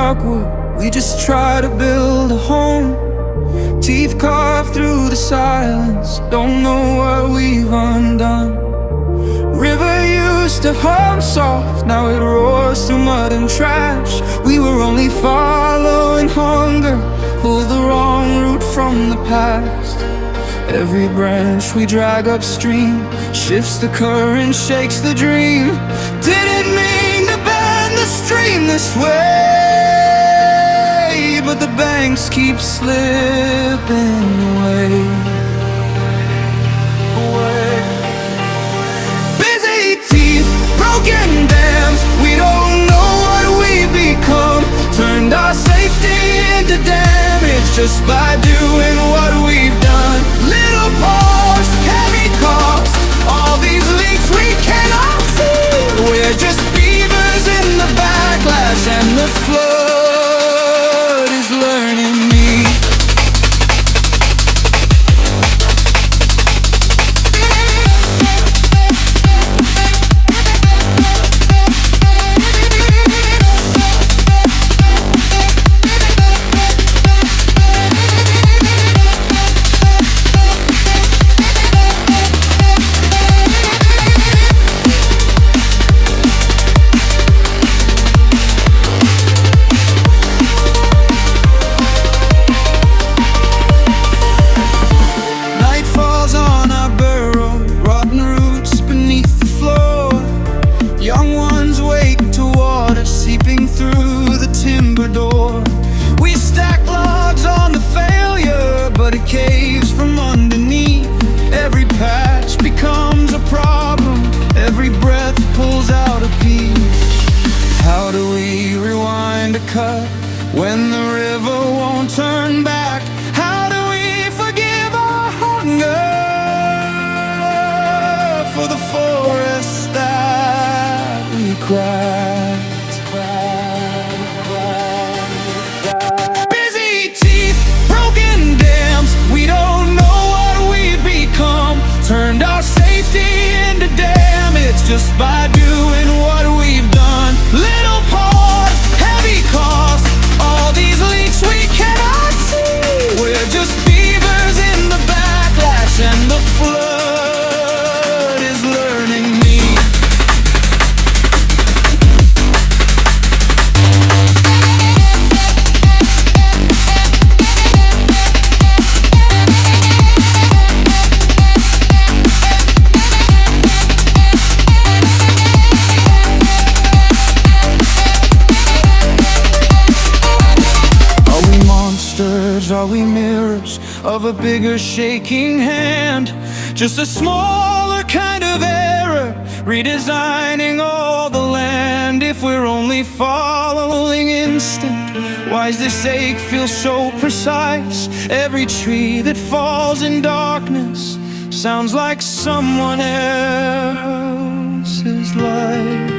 dogwood, we just try to build a home. Teeth carved through the silence, don't know what we've undone. River used to hum soft, now it roars through mud and trash. We were only following hunger, pulled the wrong route from the past. Every branch we drag upstream shifts the current, shakes the dream. Didn't mean to bend the stream this way, but the banks keep slipping away. Busy teeth, broken dams, we don't know what we've become. Turned our safety into damage just by doing what we've done. Little pause, heavy cost, all these leaks we cannot see. We're just beavers in the backlash, and the flood is learning me. Caves from underneath. Every patch becomes a problem, every breath pulls out a piece. How do we rewind a cut when the river won't turn back? How do we forgive our hunger for the forest that we cracked? Busy teeth, broken dams, we don't know what we've become. Turned our safety into damage just by doing what we've done. Little pause, heavy cost, all these leaks we cannot see. We're just beavers in the backlash, and the flood is learning me. Are we mirrors of a bigger shaking hand? Just a smaller kind of error, redesigning all the land. If we're only following instinct, why does this ache feel so precise? Every tree that falls in darkness sounds like someone else's life.